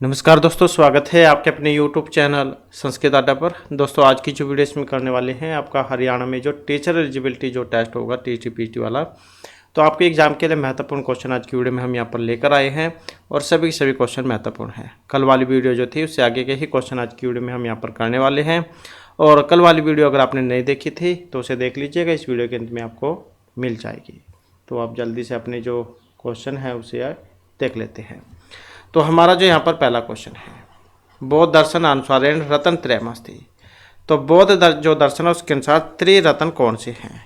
नमस्कार दोस्तों, स्वागत है आपके अपने YouTube चैनल संस्कृत अड्डा पर। दोस्तों आज की जो वीडियो इसमें करने वाले हैं, आपका हरियाणा में जो टीचर एलिजिबिलिटी जो टेस्ट होगा TTPT वाला, तो आपके एग्जाम के लिए महत्वपूर्ण क्वेश्चन आज की वीडियो में हम यहाँ पर लेकर आए हैं और सभी क्वेश्चन महत्वपूर्ण हैं। कल वाली वीडियो जो थी उससे आगे के ही क्वेश्चन आज की वीडियो में हम यहाँ पर करने वाले हैं। और कल वाली वीडियो अगर आपने नहीं देखी थी तो उसे देख लीजिएगा, इस वीडियो के अंत में आपको मिल जाएगी। तो आप जल्दी से अपने जो क्वेश्चन है उसे देख लेते हैं। तो हमारा जो यहाँ पर पहला क्वेश्चन है, बौद्ध दर्शन अनुसारेण रत्न त्रयमस्ति। तो बौद्ध जो दर्शन है उसके अनुसार त्रिरत्न कौन से हैं?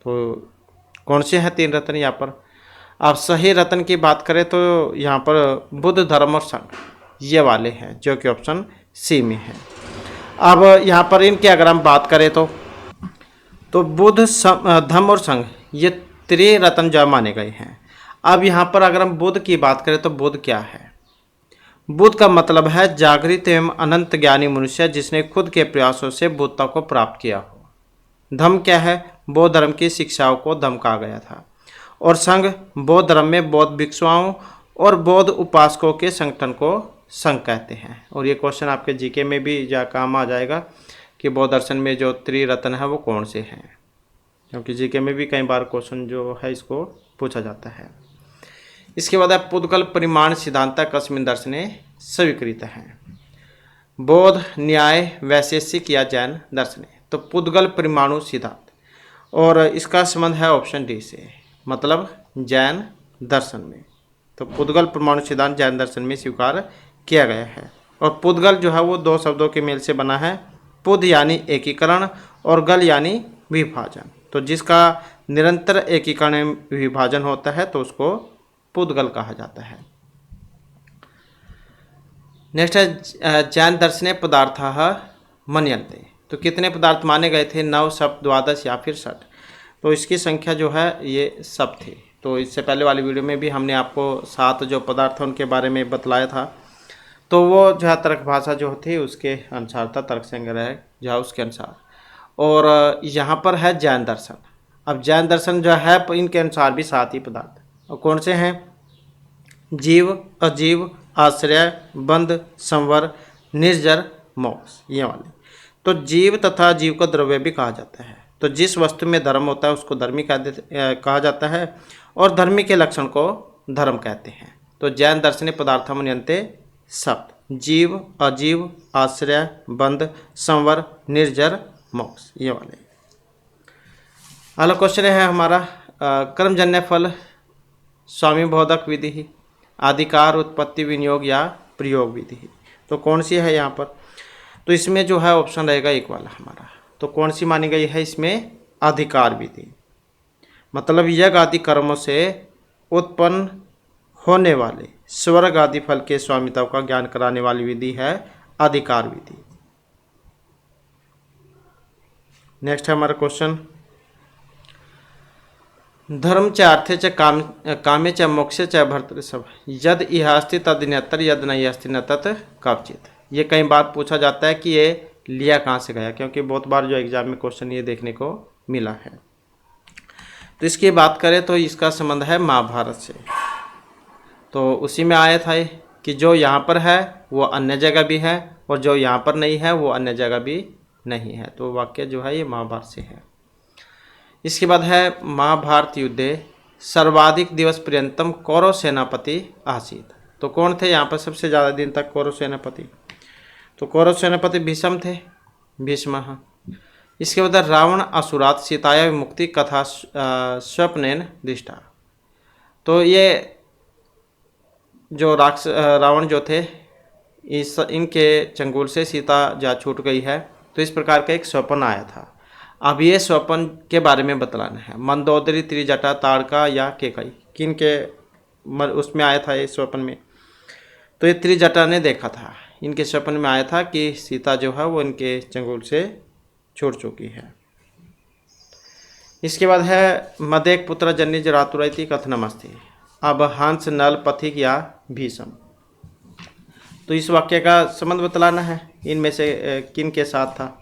तो कौन से हैं तीन रत्न यहाँ पर? आप सही रत्न की बात करें तो यहाँ पर बुद्ध, धर्म और संघ ये वाले हैं, जो कि ऑप्शन सी में है। अब यहाँ पर इनकी अगर हम बात करें तो बुद्ध, धम्म और संघ ये त्रिरत्न जो माने गए हैं। अब यहाँ पर अगर हम बुद्ध की बात करें तो बुद्ध क्या है? बुद्ध का मतलब है जागृत एवं अनंत ज्ञानी मनुष्य जिसने खुद के प्रयासों से बुद्धता को प्राप्त किया हो। धम्म क्या है? बौद्ध धर्म की शिक्षाओं को धम्म कहा गया था। और संघ, बौद्ध धर्म में बौद्ध भिक्षुओं और बौद्ध उपासकों के संगठन को संघ कहते हैं। और ये क्वेश्चन आपके जीके में भी काम आ जाएगा कि बौद्ध दर्शन में जो त्रिरत्न है वो कौन से हैं, क्योंकि जीके में भी कई बार क्वेश्चन जो है इसको पूछा जाता है। इसके बाद पुद्गल परिमाण सिद्धांत कस्मिन् दर्शने स्वीकृत है? बौद्ध, न्याय, वैशेषिक या जैन दर्शने। तो पुद्गल परिमाणु सिद्धांत, और इसका संबंध है ऑप्शन डी से, मतलब जैन दर्शन में। तो पुद्गल परमाणु सिद्धांत जैन दर्शन में स्वीकार किया गया है। और पुद्गल जो है वो दो शब्दों के मेल से बना है, पुद्ध यानी एकीकरण और गल यानी विभाजन। तो जिसका निरंतर एकीकरण विभाजन होता है तो उसको पुद्गल कहा जाता है। नेक्स्ट है जैन दर्शने पदार्थाः मन्यन्ते। तो कितने पदार्थ माने गए थे? 9, 7, 12 या फिर 60। तो इसकी संख्या जो है ये सब थी। तो इससे पहले वाली वीडियो में भी हमने आपको 7 जो पदार्थ उनके बारे में बतलाया था। तो वो जो है तर्क भाषा जो थी उसके अनुसार था, तर्क संग्रह जो है उसके अनुसार। और यहाँ पर है जैन दर्शन। अब जैन दर्शन जो है इनके अनुसार भी 7 ही पदार्थ, और कौन से हैं? जीव, अजीव, आश्रय, बंध, संवर, निर्जर, मोक्ष, ये वाले। तो जीव तथा जीव को द्रव्य भी कहा जाता है। तो जिस वस्तु में धर्म होता है उसको धर्मी कहा जाता है, और धर्मी के लक्षण को धर्म कहते हैं। तो जैन दर्शने पदार्थ मन्यन्ते सप्त: जीव, अजीव, आश्रय, बंध, संवर, निर्जर, मोक्ष, ये वाले। अगला क्वेश्चन है हमारा कर्मजन्य फल स्वामी बोधक विधि, अधिकार, उत्पत्ति, विनियोग या प्रयोग विधि। तो कौन सी है यहाँ पर? तो इसमें जो है ऑप्शन रहेगा एक वाला हमारा। तो कौन सी मानी गई है इसमें? अधिकार विधि, मतलब यज्ञ आदि कर्मों से उत्पन्न होने वाले स्वर्ग आदि फल के स्वामित्व का ज्ञान कराने वाली विधि है अधिकार विधि। नेक्स्ट है हमारा क्वेश्चन, धर्म च अर्थे च कामे च मोक्षे च भर्तृषभ, यद इहास्ति तद न्यतर, यद नहीं अस्ति न तत् कवचित। ये कई बार पूछा जाता है कि ये लिया कहाँ से गया, क्योंकि बहुत बार जो एग्जाम में क्वेश्चन ये देखने को मिला है। तो इसकी बात करें तो इसका संबंध है महाभारत से। तो उसी में आया था कि जो यहाँ पर है वो अन्य जगह भी है, और जो यहाँ पर नहीं है वो अन्य जगह भी नहीं है। तो वाक्य जो है ये महाभारत से है। इसके बाद है महाभारत युद्धे सर्वाधिक दिवस पर्यंतम कौरव सेनापति आसीत। तो कौन थे यहाँ पर सबसे ज़्यादा दिन तक कौरव सेनापति? तो कौरव सेनापति भीष्म थे, भीष्म। इसके बाद रावण असुरात सीताया विमुक्ति कथा स्वप्नेन दृष्टा। तो ये जो रावण जो थे इनके चंगुल से सीता जा छूट गई है, तो इस प्रकार का एक स्वप्न आया था। अब ये स्वप्न के बारे में बतलाना है। मंदोदरी, त्रिजटा, ताड़का या केकई, किन के उसमें आया था ये स्वप्न में? तो ये त्रिजटा ने देखा था, इनके स्वप्न में आया था कि सीता जो है वो इनके चंगुल से छूट चुकी है। इसके बाद है मदेक पुत्र जन्य रातुरैति कथनमस्ति। अब हंस, नल, पथिक या भीषम। तो इस वाक्य का संबंध बतलाना है, इनमें से किन के साथ था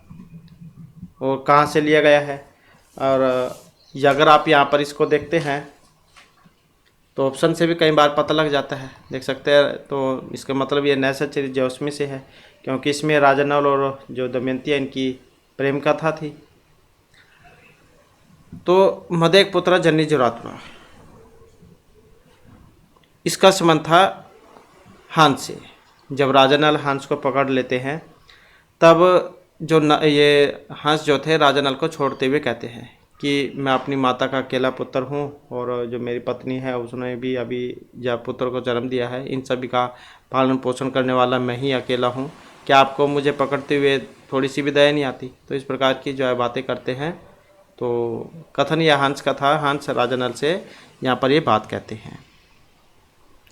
और कहाँ से लिया गया है। और अगर आप यहाँ पर इसको देखते हैं तो ऑप्शन से भी कई बार पता लग जाता है, देख सकते हैं। तो इसका मतलब ये नैसचरित जो उसमें से है, क्योंकि इसमें राजा नल और जो दमयंती है इनकी प्रेम कथा थी। तो मदेक पुत्र जन्नी जुरात्मा, इसका संबंध था हंस से। जब राजा नल हंस को पकड़ लेते हैं तब जो ये हंस जो थे राजा नल को छोड़ते हुए कहते हैं कि मैं अपनी माता का अकेला पुत्र हूँ और जो मेरी पत्नी है उसने भी अभी जब पुत्र को जन्म दिया है, इन सभी का पालन पोषण करने वाला मैं ही अकेला हूँ। क्या आपको मुझे पकड़ते हुए थोड़ी सी भी दया नहीं आती? तो इस प्रकार की जो है बातें करते हैं। तो कथन या हंस का था, हंस राजा नल से यहाँ पर ये बात कहते हैं।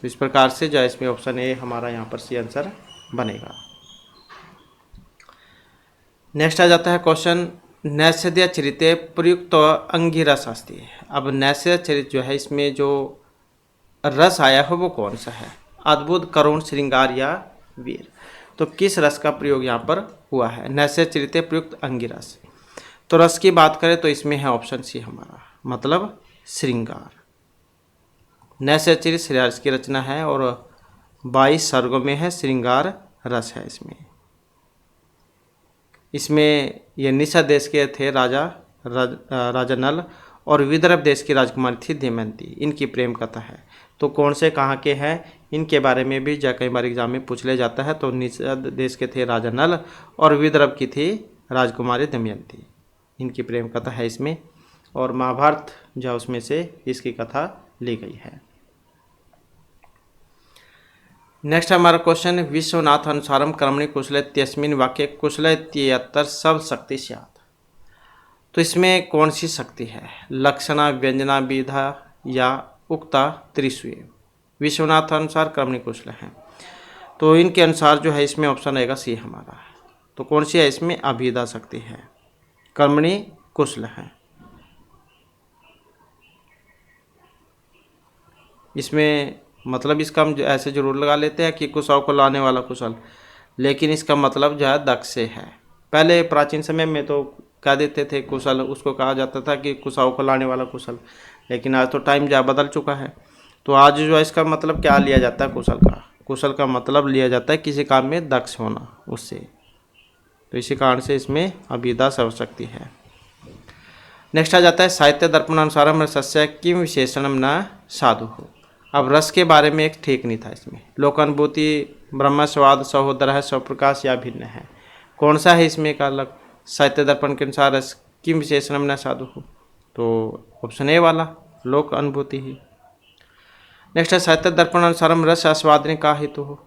तो इस प्रकार से जो है इसमें ऑप्शन ए हमारा यहाँ पर सी आंसर बनेगा। नेक्स्ट आ जाता है क्वेश्चन, नैषधीय चरिते प्रयुक्त अंगिरस अस्ति। अब नैषधीय चरित जो है इसमें जो रस आया है वो कौन सा है? अद्भुत, करुण, श्रृंगार या वीर। तो किस रस का प्रयोग यहाँ पर हुआ है? नैषधीय चरिते प्रयुक्त अंगिरस। तो रस की बात करें तो इसमें है ऑप्शन सी हमारा, मतलब श्रृंगार। नैषधीय चरित श्रेया की रचना है और 22 सर्गों में है, श्रृंगार रस है इसमें। इसमें ये निशा देश के थे राजा नल और विदर्भ देश की राजकुमारी थी दमयंती, इनकी प्रेम कथा है। तो कौन से कहाँ के हैं इनके बारे में भी कई बार एग्जाम में पूछ ले जाता है। तो निशा देश के थे राजा नल और विदर्भ की थी राजकुमारी दमयंती, इनकी प्रेम कथा है इसमें। और महाभारत जो उसमें से इसकी कथा ली गई है। नेक्स्ट हमारा क्वेश्चन, विश्वनाथ अनुसारम कर्मणि कुशल इत्यस्मिन् वाक्ये कुशल इत्यत्र सब शक्ति स्यात्। तो इसमें कौन सी शक्ति है? लक्षणा, व्यंजना, विधा या उक्ता त्रिस्वे। विश्वनाथ अनुसार कर्मणि कुशल है, तो इनके अनुसार जो है इसमें ऑप्शन आएगा सी हमारा। तो कौन सी है इसमें? अभिधा शक्ति है, कर्मणि कुशल है। इसमें मतलब इसका हम ऐसे जरूर लगा लेते हैं कि कुशल को लाने वाला कुशल, लेकिन इसका मतलब जो है दक्ष से है। पहले प्राचीन समय में तो कह देते थे कुशल, उसको कहा जाता था कि कुशल को लाने वाला कुशल, लेकिन आज तो टाइम जो बदल चुका है। तो आज जो है इसका मतलब क्या लिया जाता है कुशल का? कुशल का मतलब लिया जाता है किसी काम में दक्ष होना उससे। तो इसी कारण से इसमें अभिधा सर्वशक्ति है। नेक्स्ट आ जाता है, साहित्य दर्पण अनुसारम रसस्य किम विशेषणम न साधु हो। अब रस के बारे में एक ठीक नहीं था इसमें। लोक अनुभूति, ब्रह्म स्वाद, सहोदर है, स्वप्रकाश या भिन्न है। कौन सा है इसमें का अलग? साहित्य दर्पण के अनुसार रस किम विशेषणम न साधु हो, तो ऑप्शन ए वाला, लोक अनुभूति ही। नेक्स्ट है, साहित्य दर्पण अनुसारम रस आस्वादने का हेतु हो।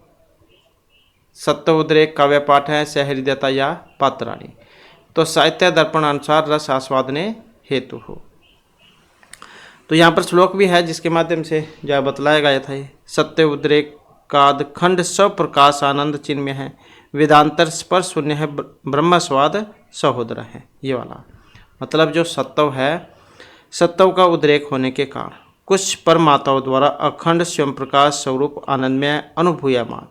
सत्य उद्रेक, काव्य पाठ है, सहृदयता या पात्राणी। तो साहित्य दर्पण अनुसार रस आस्वादने हेतु हो। तो यहाँ पर श्लोक भी है जिसके माध्यम से जो बतलाया गया था। सत्य उद्रेक काद खंड सब प्रकाश आनंद चिन्ह में है, वेदांतर स्पर्श शून्य है, ब्रह्म स्वाद सहोदर है। ये वाला मतलब जो सत्व है, सत्व का उद्रेक होने के कारण कुछ परमाताओं द्वारा अखंड स्वयं प्रकाश स्वरूप आनंदमय अनुभूयमान,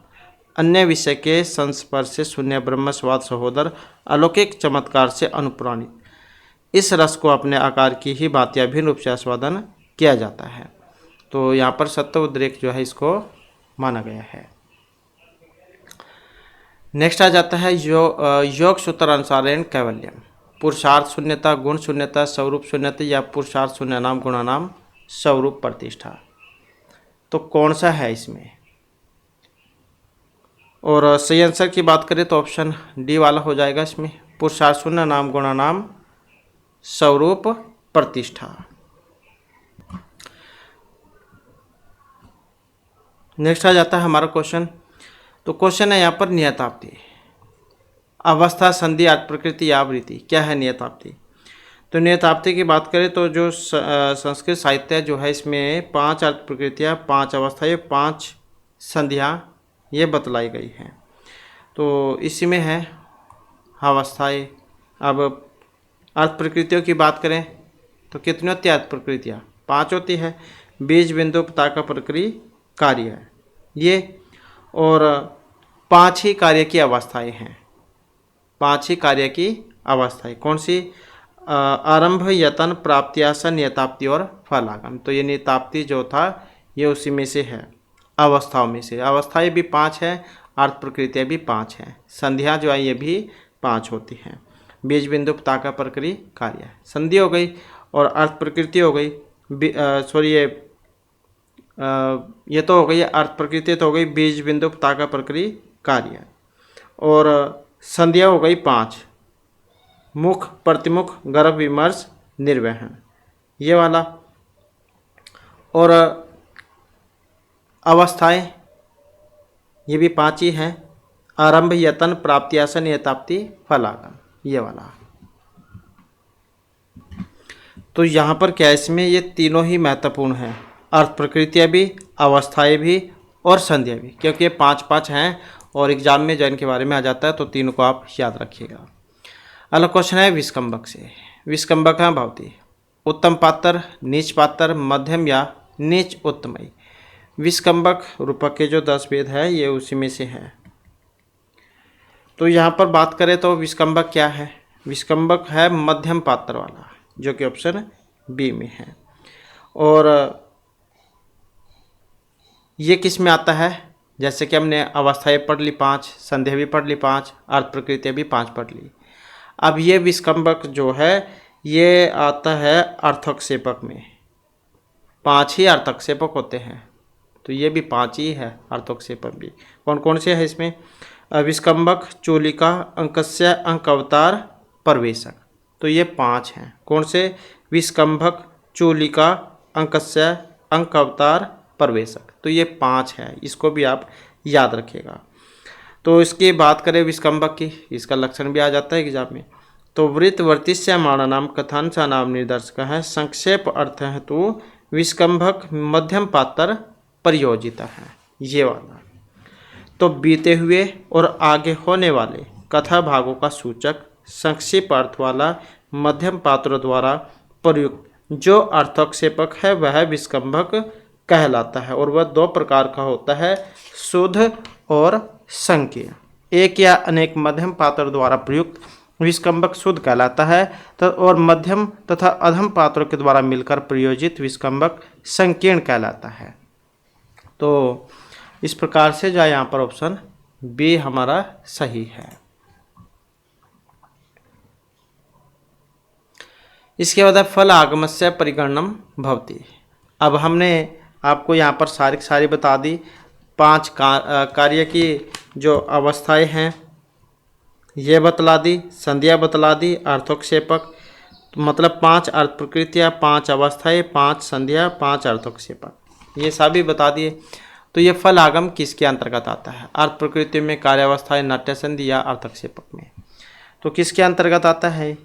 अन्य विषय के संस्पर्श से शून्य ब्रह्म स्वाद सहोदर अलौकिक चमत्कार से अनुप्राणित इस रस को अपने आकार की ही भांति अभिन्न रूप से आस्वादन किया जाता है। तो यहाँ पर सत्व उद्रेक जो है इसको माना गया है। नेक्स्ट आ जाता है योग सूत्र अनुसारेण कैवल्यम। पुरुषार्थ शून्यता, गुण शून्यता, स्वरूप शून्यता या पुरुषार्थ शून्य नाम गुणानाम स्वरूप प्रतिष्ठा। तो कौन सा है इसमें? और सही आंसर की बात करें तो ऑप्शन डी वाला हो जाएगा इसमें, पुरुषार्थ शून्य नाम गुणानाम स्वरूप प्रतिष्ठा। नेक्स्ट आ जाता है हमारा क्वेश्चन। तो क्वेश्चन है यहाँ पर नियताप्ति, अवस्था, संधि, अर्थ प्रकृति या आवृत्ति। क्या है नियताप्ति? तो नियताप्ति की बात करें तो जो संस्कृत साहित्य जो है इसमें 5 अर्थ प्रकृतियाँ, 5 अवस्थाएँ, 5 संधियाँ ये बतलाई गई हैं। तो इसी में है अवस्थाएँ। अब अर्थ प्रकृतियों की बात करें तो कितनी होती है अर्थ प्रकृतियाँ? 5 होती है। बीज, बिंदु, पताका, प्रक्रिया, कार्य है ये, और 5 ही कार्य की अवस्थाएं हैं। 5 ही कार्य की अवस्थाएं कौन सी? आरंभ, यतन, प्राप्त्यासन, नियताप्ति और फलागम। तो ये नियताप्ति जो था ये उसी में से है, अवस्थाओं में से। अवस्थाएं भी 5 हैं, अर्थ प्रकृतियाँ भी 5 हैं, संधियाँ जो है ये भी 5 होती हैं। बीज बिंदु पताका प्रक्रिया कार्य, संधि हो गई और अर्थ प्रकृति हो गई, सॉरी ये तो हो गई अर्थ प्रकृति, तो हो गई बीज बिंदु पताका प्रक्रिया कार्य, और संधियाँ हो गई 5, मुख, प्रतिमुख, गर्भ, विमर्श, निर्वहन, ये वाला। और अवस्थाएं ये भी 5 ही हैं, आरंभ, यतन, प्राप्ति, आसन, यथाप्ति, फलागम, ये वाला। तो यहाँ पर क्या है, इसमें ये तीनों ही महत्वपूर्ण हैं, अर्थ प्रकृतियाँ भी, अवस्थाएं भी और संधियाँ भी, क्योंकि ये 5-5 हैं और एग्जाम में जैन के बारे में आ जाता है, तो तीनों को आप याद रखिएगा। अगला क्वेश्चन है विस्कंबक से। विस्कंबक है भवती, उत्तम पात्र, नीच पात्र, मध्यम या नीच उत्तमयी। विस्कंबक रूपक के जो 10 भेद है ये उसी में से है। तो यहाँ पर बात करें तो विस्कंबक क्या है, विस्कंबक है मध्यम पात्र वाला, जो कि ऑप्शन बी में है। और ये किस में आता है, जैसे कि हमने अवस्थाएं पढ़ ली 5, संध्या भी पढ़ ली 5, अर्थ प्रकृतियाँ भी 5 पढ़ ली। अब ये विस्कंबक जो है ये आता है अर्थक्षेपक में, 5 ही अर्थक्षेपक होते हैं, तो ये भी 5 ही है अर्थक्षेपक भी। कौन कौन से है इसमें, विस्कंबक, चूलिका, अंकस्य, अंक अवतार, प्रवेशक, तो ये 5 हैं। कौन से, विस्कंभक, चूलिका, अंकस्य, अंक अवतार, प्रवेशक, तो ये 5 है, इसको भी आप याद रखिएगा। तो इसकी बात करें विस्कंभक की, इसका लक्षण भी आ जाता है एग्जाम में। तो वृत्त वर्तिष्यमाण नाम कथांशा नाम निदर्शक है, संक्षेप अर्थ है तो विस्कंभक मध्यम पात्र प्रयोजित है, ये वाला। तो बीते हुए और आगे होने वाले कथा भागों का सूचक संक्षिप्त अर्थ वाला मध्यम पात्रों द्वारा प्रयुक्त जो अर्थक्षेपक है वह विस्कंभक कहलाता है, और वह 2 प्रकार का होता है, शुद्ध और संकीर्ण। एक या अनेक मध्यम पात्र द्वारा प्रयुक्त विस्कंभक शुद्ध कहलाता है, और मध्यम तथा अधम पात्रों के द्वारा मिलकर प्रयोजित विस्कंभक संकीर्ण कहलाता है। तो इस प्रकार से जो यहाँ पर ऑप्शन बी हमारा सही है। इसके बाद फल आगमस्य परिगणनम भवति। अब हमने आपको यहाँ पर सारी बता दी, 5 कार्य की जो अवस्थाएं हैं ये बतला दी, संध्या बतला दी, अर्थोक्षेपक मतलब 5 अर्थ प्रकृतियाँ, 5 अवस्थाएं, 5 संध्या, 5 अर्थोक्षेपक, ये सभी बता दिए। तो ये फल आगम किसके अंतर्गत आता है, अर्थ प्रकृति में, कार्यावस्थाएं, नाट्य संधि या अर्थक्षेपक में। तो किसके अंतर्गत आता है,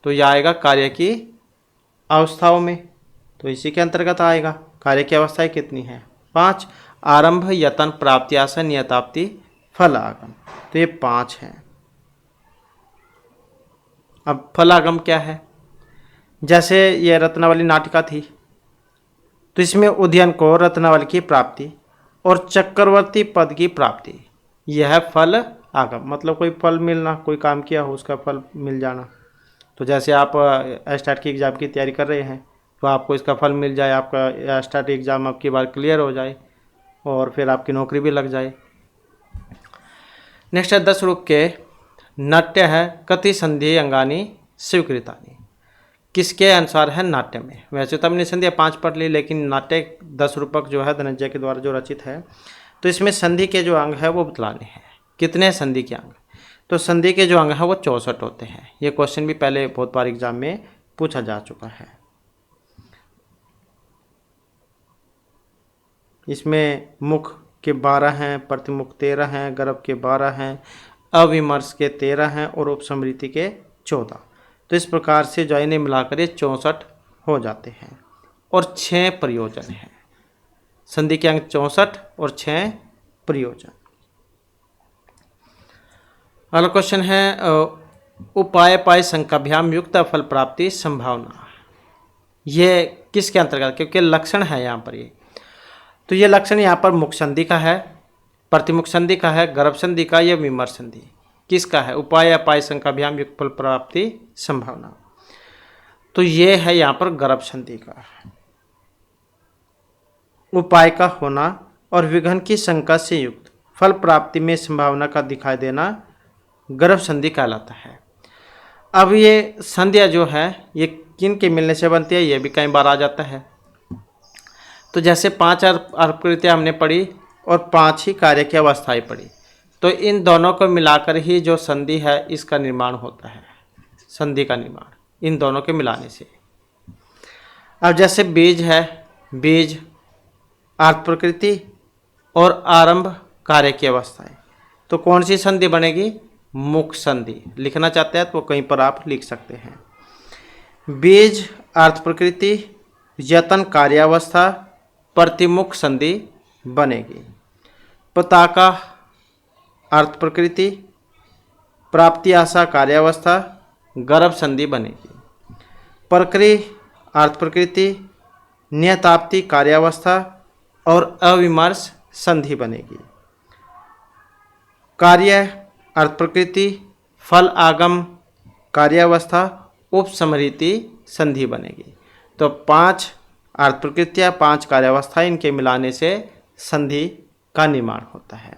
तो यह आएगा कार्य की अवस्थाओं में, तो इसी के अंतर्गत आएगा। कार्य की अवस्थाएं कितनी है, 5, आरंभ, यतन, प्राप्ति, आसन, यथाप्ति, फल आगम, तो ये 5 हैं। अब फल आगम क्या है, जैसे ये रत्नावली नाटिका थी, तो इसमें उदयन को रत्नावली की प्राप्ति और चक्रवर्ती पद की प्राप्ति, यह है फल आगम। मतलब कोई फल मिलना, कोई काम किया हो उसका फल मिल जाना। तो जैसे आप स्टार्ट की एग्ज़ाम की तैयारी कर रहे हैं तो आपको इसका फल मिल जाए, आपका स्टार्ट एग्ज़ाम आपकी बार क्लियर हो जाए और फिर आपकी नौकरी भी लग जाए। नेक्स्ट है 10 रूप के नाट्य है, कति संधि अंगानी स्वीकृतानी, किसके अनुसार है नाट्य में। वैसे तो हमने संध्या 5 पढ़ ली, लेकिन नाट्य 10 रूपक जो है धनंजय के द्वारा जो रचित है, तो इसमें संधि के जो अंग है वो बतलाने हैं। कितने संधि के अंग, तो संधि के जो अंग है वो 64 होते हैं। ये क्वेश्चन भी पहले बहुत बार एग्जाम में पूछा जा चुका है। इसमें मुख के 12 हैं, प्रतिमुख 13 हैं, गर्भ के 12 हैं, अविमर्श के 13 हैं और उपसमृति के 14। तो इस प्रकार से जो इन्हें मिलाकर ये 64 हो जाते हैं और 6 प्रयोजन हैं। संधि के अंग 64 और 6 प्रयोजन। अगला क्वेश्चन है उपाय पाय संख्याभ्याम युक्त फल प्राप्ति संभावना, ये किसके अंतर्गत, क्योंकि लक्षण है यहाँ पर ये। तो ये लक्षण यहाँ पर मुख संधि का है, प्रतिमुख संधि का है, गर्भ संधि का, या विमर्श संधि किसका है, उपाय अपाय संख्याभ्याम युक्त फल प्राप्ति संभावना। तो ये है यहाँ पर गर्भ संधि का। उपाय का होना और विघ्न की शंका से युक्त फल प्राप्ति में संभावना का दिखाई देना गर्भ संधि कहलाता है। अब ये संधिया जो है ये किन के मिलने से बनती है, ये भी कई बार आ जाता है। तो जैसे 5 अर्पकृतियाँ हमने पढ़ी और 5 ही कार्य की अवस्थाएं पढ़ी, तो इन दोनों को मिलाकर ही जो संधि है इसका निर्माण होता है, संधि का निर्माण इन दोनों के मिलाने से। अब जैसे बीज है, बीज अर्थ प्रकृति और आरंभ कार्य की अवस्थाएं, तो कौन सी संधि बनेगी, मुख संधि। लिखना चाहते हैं तो कहीं पर आप लिख सकते हैं। बीज अर्थ प्रकृति यतन कार्यावस्था प्रतिमुख संधि बनेगी। पताका अर्थ प्रकृति प्राप्ति आशा कार्यावस्था गर्भ संधि बनेगी। प्रकृ अर्थ प्रकृति नियताप्ति कार्यावस्था और अविमर्श संधि बनेगी। कार्य अर्थ प्रकृति फल आगम कार्यावस्था उपसमृति संधि बनेगी। तो 5 अर्थ प्रकृतियाँ 5 कार्यावस्था इनके मिलाने से संधि का निर्माण होता है।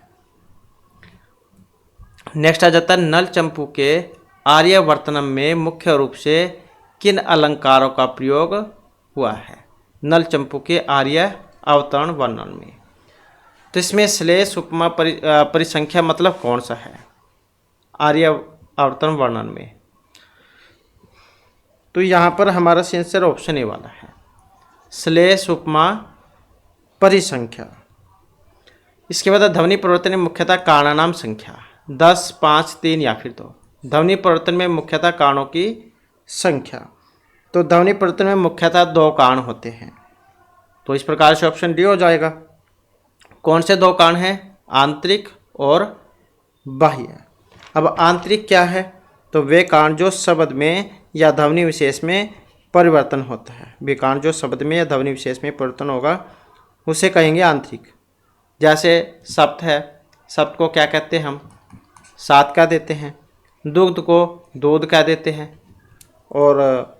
नेक्स्ट आ जाता है नल चंपू के आर्यवर्तनम में मुख्य रूप से किन अलंकारों का प्रयोग हुआ है। नल चंपू के आर्य अवतरण वर्णन में, तो इसमें श्लेष उपमा परिसंख्या मतलब कौन सा है आर्य अवतरण वर्णन में, तो यहाँ पर हमारा आंसर ऑप्शन ए वाला है, श्लेष उपमा परिसंख्या। इसके बाद ध्वनि परिवर्तन में मुख्यतः कारणानाम संख्या 10, 5, 3 या फिर 2। ध्वनि परिवर्तन में मुख्यतः कारणों की संख्या, तो ध्वनि परिवर्तन में मुख्यतः 2 कारण होते हैं, तो इस प्रकार से ऑप्शन डी हो जाएगा। कौन से 2 कारण हैं, आंतरिक और बाह्य। अब आंतरिक क्या है, तो वे कारण जो शब्द में या ध्वनि विशेष में परिवर्तन होता है, वे कारण जो शब्द में या ध्वनि विशेष में परिवर्तन होगा उसे कहेंगे आंतरिक। जैसे शब्द है, शब्द को क्या कहते हैं हम, सात कह देते हैं, दुग्ध को दूध कह देते हैं, और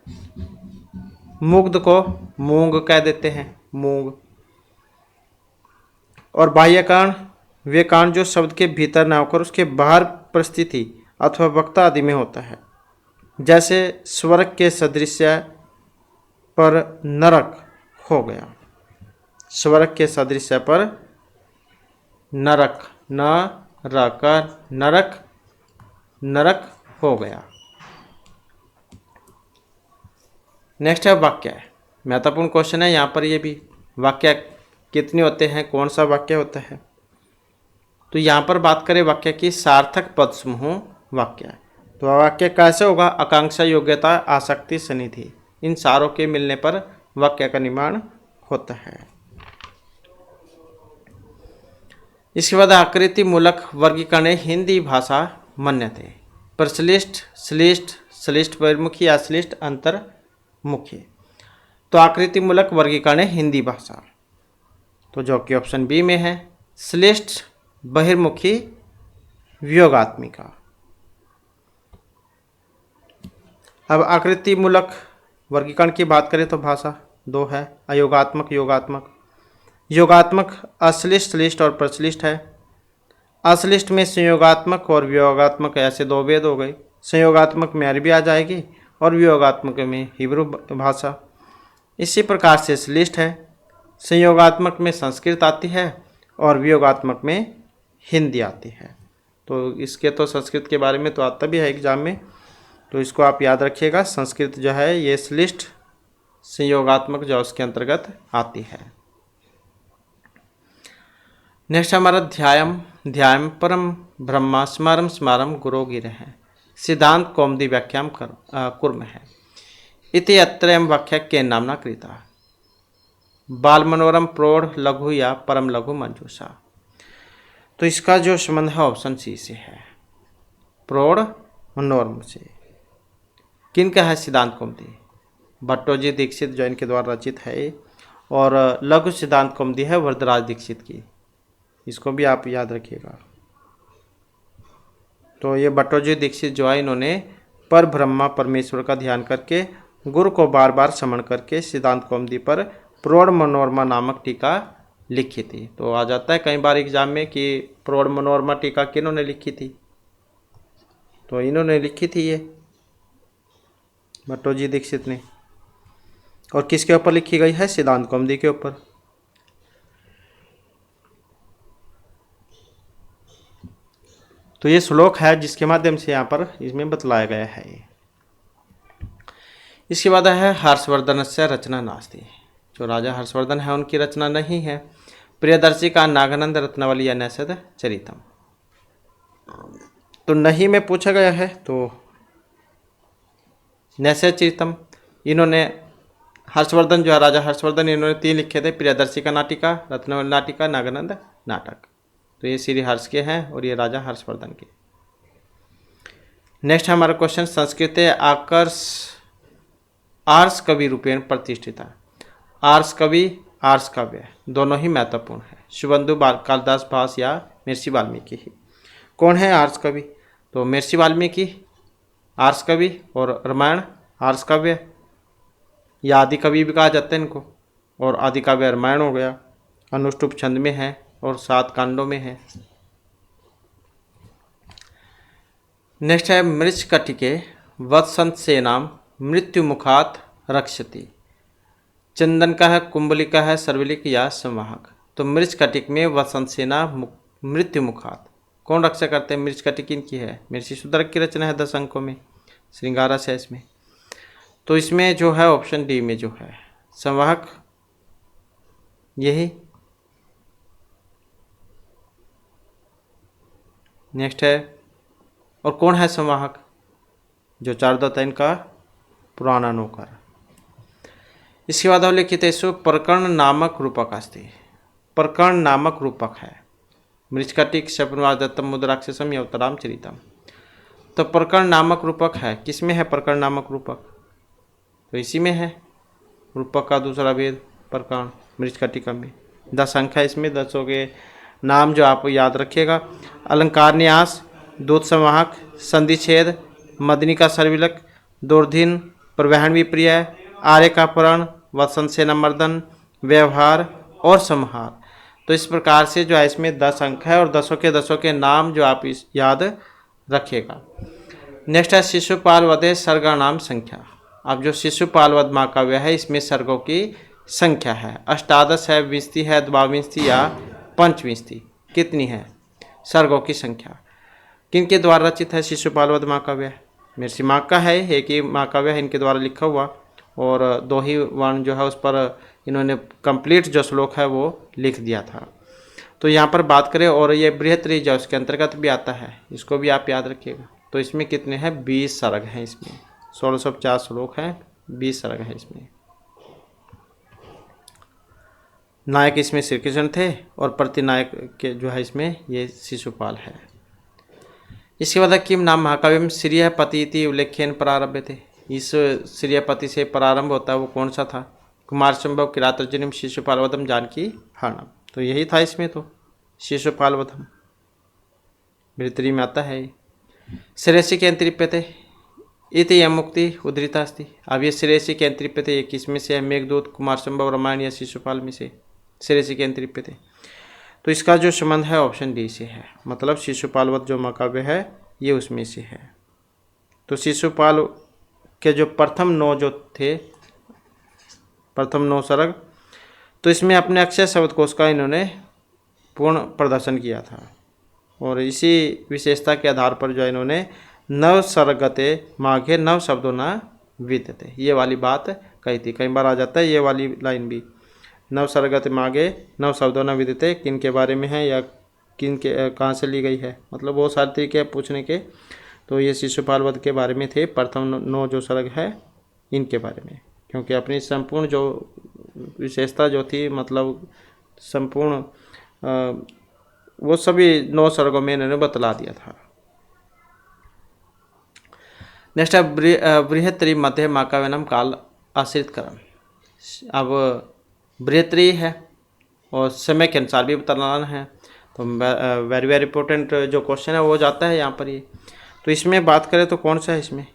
मुग्ध को मूंग कह देते हैं, मूंग। और बाह्य कारण वे कारण जो शब्द के भीतर न होकर उसके बाहर परिस्थिति अथवा वक्ता आदि में होता है। जैसे स्वर्ग के सदृश्य पर नरक हो गया, स्वर्ग के सदृश्य पर नरक न रकर नरक नरक हो गया। नेक्स्ट है वाक्य, महत्वपूर्ण क्वेश्चन है यहाँ पर। ये भी वाक्य कितने होते हैं, कौन सा वाक्य होता है, तो यहाँ पर बात करें वाक्य की सार्थक पद समूह वाक्य, तो वाक्य कैसे होगा, आकांक्षा योग्यता आसक्ति सनिधि, इन सारों के मिलने पर वाक्य का निर्माण होता है। इसके बाद आकृति मूलक वर्गीकरण हिंदी भाषा मन्यते, प्रश्लिष्ट श्लिष्ट श्लिष्ट बहिर्मुखी या श्लिष्ट अंतर्मुखी। तो आकृति मूलक वर्गीकरण हिंदी भाषा, तो जो कि ऑप्शन बी में है, श्लिष्ट बहिर्मुखी वियोगात्मिका। अब आकृति मूलक वर्गीकरण की बात करें तो भाषा 2 है, अयोगात्मक योगात्मक। योगात्मक अश्लिष्ट श्लिष्ट और प्रश्लिष्ट है। अश्लिष्ट में संयोगात्मक और वियोगात्मक ऐसे 2 भेद हो गए। संयोगात्मक में अरबी आ जाएगी और वियोगात्मक में हिब्रू भाषा। इसी प्रकार से श्लिष्ट है, संयोगात्मक में संस्कृत आती है और वियोगात्मक में हिंदी आती है। तो इसके तो संस्कृत के बारे में तो आता भी है एग्जाम में, तो इसको आप याद रखिएगा। संस्कृत जो है ये श्लिष्ट संयोगात्मक जो उसके अंतर्गत आती है। नेक्स्ट हमारा ध्यान परम ब्रह्मा स्मरम स्मरम गुरो गिरे है, सिद्धांत कौमुदी व्याख्याम कुर्म है। इति अत्रयम व्याख्या के नामना कृता, बाल मनोरम प्रौढ़ लघु या परम लघु मंजूषा। तो इसका जो संबंध है ऑप्शन सी से है, प्रौढ़ मनोरम से। किनका है सिद्धांत कौमुदी, भट्टोजी दीक्षित जो इनके द्वारा रचित है, और लघु सिद्धांत कौमुदी है वरदराज दीक्षित की, इसको भी आप याद रखिएगा। तो ये भट्टोजी दीक्षित जो है इन्होंने पर ब्रह्मा परमेश्वर का ध्यान करके गुरु को बार बार स्मरण करके सिद्धांत कौमुदी पर प्रौढ़ मनोरमा नामक टीका लिखी थी। तो आ जाता है कई बार एग्जाम में कि प्रौढ़ मनोरमा टीका किन्होंने लिखी थी, तो इन्होंने लिखी थी ये भट्टोजी दीक्षित ने। और किसके ऊपर लिखी गई है? सिद्धांत कौमुदी के ऊपर। तो ये श्लोक है जिसके माध्यम से यहाँ पर इसमें बतलाया गया है। इसके बाद है हर्षवर्धन से रचना नास्ति। जो राजा हर्षवर्धन है उनकी रचना नहीं है। प्रियदर्शी का नागानंद रत्नावली या नैषध चरितम। तो नहीं में पूछा गया है, तो नैषध चरितम इन्होंने हर्षवर्धन जो है राजा हर्षवर्धन इन्होंने 3 लिखे थे, प्रियदर्शी का नाटिका, रत्नावली नाटिका, नागानंद नाटक। तो ये श्री हर्ष के हैं और ये राजा हर्षवर्धन के। नेक्स्ट हमारा क्वेश्चन संस्कृते आर्ष कवि रूपेण प्रतिष्ठिता। आर्ष कवि आर्ष काव्य दोनों ही महत्वपूर्ण है। शुभेंदु कालिदास भास या महर्षि वाल्मीकि ही। कौन है आर्ष कवि? तो महर्षि वाल्मीकि आर्ष कवि, और रामायण आर्ष काव्य या आदि कवि भी कहा जाता है इनको। और आदि काव्य रामायण हो गया, अनुष्टुप छंद में है और 7 कांडों में है। नेक्स्ट है मृच्छकटिके वत्संत सेनाम मृत्यु मुखात रक्षति। चंदन का है, कुंबलिका है, सर्वलिक या संवाहक। तो मृच्छकटिक में वसंत सेना मृत्यु मुखात कौन रक्षा करते हैं? मृच्छकटिक इनकी है, महर्षि सुदर्ग की रचना है 10 अंकों में, श्रृंगारस है इसमें। तो इसमें जो है ऑप्शन डी में जो है संवाहक यही। नेक्स्ट है, और कौन है संवाहक? जो चारुदत्त है इनका पुराना नौकर। इसके बाद हम लिखित प्रकरण नामक रूपक अस्ति। प्रकरण नामक रूपक है मृच्छकटिक, शकुनिवासदत्तम, मुद्राक्षसम या उत्तराम चरितम। तो प्रकरण नामक रूपक है, किसमें है प्रकरण नामक रूपक? तो इसी में है, रूपक का दूसरा भेद प्रकरण मृच्छकटिका में। 10 अंक है इसमें, 10 के नाम जो आप याद रखिएगा। अलंकार न्यास, दूत संवाहक, संधि छेद, मदनी का सर्विलक, दोर्धिन, प्रवहन विप्रिय, आर्य का पुराण, वसंत सेना मर्दन, व्यवहार और संहार। तो इस प्रकार से जो है इसमें 10 अंक है और 10 के नाम जो आप इस याद रखिएगा। नेक्स्ट है शिशुपाल वधे सर्गा नाम संख्या। अब जो शिशुपाल वध महाकाव्य है इसमें सर्गों की संख्या है 18 है, 20 है, 22 या 25। कितनी है सर्गों की संख्या? किनके द्वारा रचित है शिशुपाल वध महाकाव्य? महर्षि माघ का है, एक ही महाकाव्य है इनके द्वारा लिखा हुआ, और 2 ही वर्ण जो है उस पर इन्होंने कंप्लीट जो श्लोक है वो लिख दिया था। तो यहाँ पर बात करें, और ये बृहत्तरी जो उसके अंतर्गत भी आता है, इसको भी आप याद रखिएगा। तो इसमें कितने हैं? 20 सर्ग हैं इसमें, 1650 श्लोक हैं, 20 सर्ग हैं इसमें। नायक इसमें श्री कृष्ण थे और प्रतिनायक के जो है इसमें ये शिशुपाल है। इसके बाद किम नाम महाकाव्यम श्रीयपति इति उल्लेख्येन प्रारंभ थे। इस श्रीयपति से प्रारंभ होता है वो कौन सा था? कुमार संभव, किरातर्जुनीम, शिशुपालवधम, जानकी हरणम। तो यही था इसमें, तो शिशुपालवधम बृहत्तरी में आता है। श्रेयसी के अंतरिप्यते इति यम मुक्ति उद्धृता अस्ति। अब ये श्रेयसी के अंतरिप्यते ये किस में से है? मेघदूत, कुमार संभव, रामायण या शिशुपाल में से श्रेयसी के अंतरिप्यते। तो इसका जो संबंध है ऑप्शन डी से है, मतलब शिशुपालवध जो महाकाव्य है ये उसमें से है। तो शिशुपाल के जो प्रथम 9 जो थे, प्रथम 9 सर्ग, तो इसमें अपने अक्षय शब्दकोश का इन्होंने पूर्ण प्रदर्शन किया था, और इसी विशेषता के आधार पर जो इन्होंने 9 सर्गते माघे 9 शब्दों न विद्यते, ये वाली बात कही थी। कई बार आ जाता है ये वाली लाइन भी, 9 सर्गते माघे 9 शब्दों न विद्यते, किन के बारे में है या किन के कहाँ से ली गई है, मतलब बहुत सारे तरीके हैं पूछने के। तो ये शिशुपाल वध के बारे में थे, प्रथम 9 जो सर्ग है इनके बारे में, क्योंकि अपनी संपूर्ण जो विशेषता जो थी, मतलब संपूर्ण वो सभी 9 सर्गों में इन्होंने बतला दिया था। नेक्स्ट है बृहत्तरी मध्य महाकाव्यनम काल आश्रित क्रम। अब बृहत्तरी है और समय के अनुसार भी बतलाना है, तो वेरी वेरी इंपॉर्टेंट जो क्वेश्चन है वो जाता है यहाँ पर ये। तो इसमें बात करें तो कौन सा है इसमें?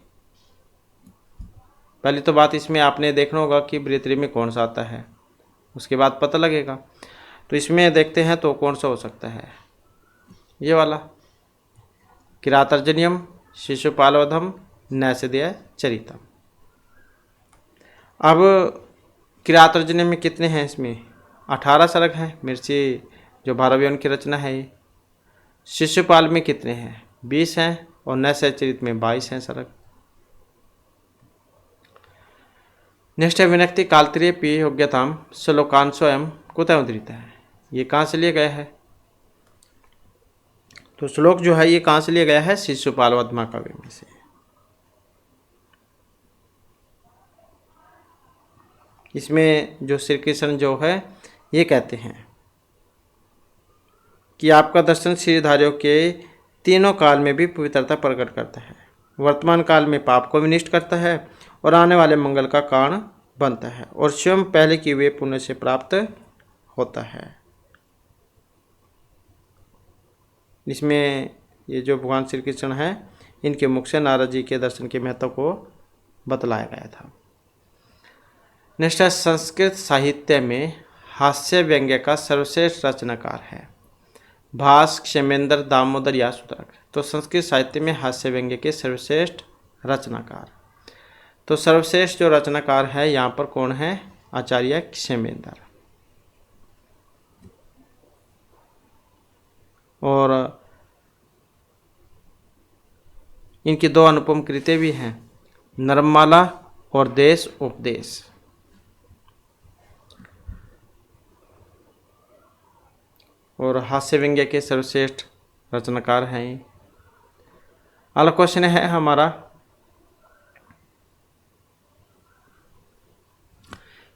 पहली तो बात इसमें आपने देखना होगा कि बृहत्तरी में कौन सा आता है, उसके बाद पता लगेगा। तो इसमें देखते हैं तो कौन सा हो सकता है, ये वाला किरातार्जुनीयम, शिशुपालवधम, नैषधीय चरितम। अब किरातार्जुनीयम में कितने हैं, इसमें 18 सर्ग हैं, मिर्ची जो 12वीं उनकी रचना है ये। शिशुपाल में कितने हैं, 20 हैं, और नैषधीय चरित में 22 हैं सर्ग। नेक्स्ट है विनक्ति कालत्रीय पी योग्यताम श्लोकांशोयम कुतः उद्धृत है, ये कहाँ से लिया गया है, तो श्लोक जो है ये कहाँ से लिया गया है, शिशुपाल महाकाव्य में से। इसमें जो श्री कृष्ण जो है ये कहते हैं कि आपका दर्शन श्रीधारियों के तीनों काल में भी पवित्रता प्रकट करता है, वर्तमान काल में पाप को विनिष्ट करता है और आने वाले मंगल का कारण बनता है, और स्वयं पहले किए हुए पुण्य से प्राप्त होता है। इसमें ये जो भगवान श्री कृष्ण हैं इनके मुख से नारद जी के दर्शन के महत्व को बतलाया गया था। नेक्स्ट है संस्कृत साहित्य में हास्य व्यंग्य का सर्वश्रेष्ठ रचनाकार है भास, क्षेमेंद्र, दामोदर या सुतरक। तो संस्कृत साहित्य में हास्य व्यंग्य के सर्वश्रेष्ठ रचनाकार, तो सर्वश्रेष्ठ जो रचनाकार है यहाँ पर कौन है, आचार्य क्षेमेंद्र। और इनकी 2 अनुपम कृतें भी हैं, नरममाला और देश उपदेश। और हास्य व्यंग्य के सर्वश्रेष्ठ रचनाकार हैं। अगला क्वेश्चन है हमारा,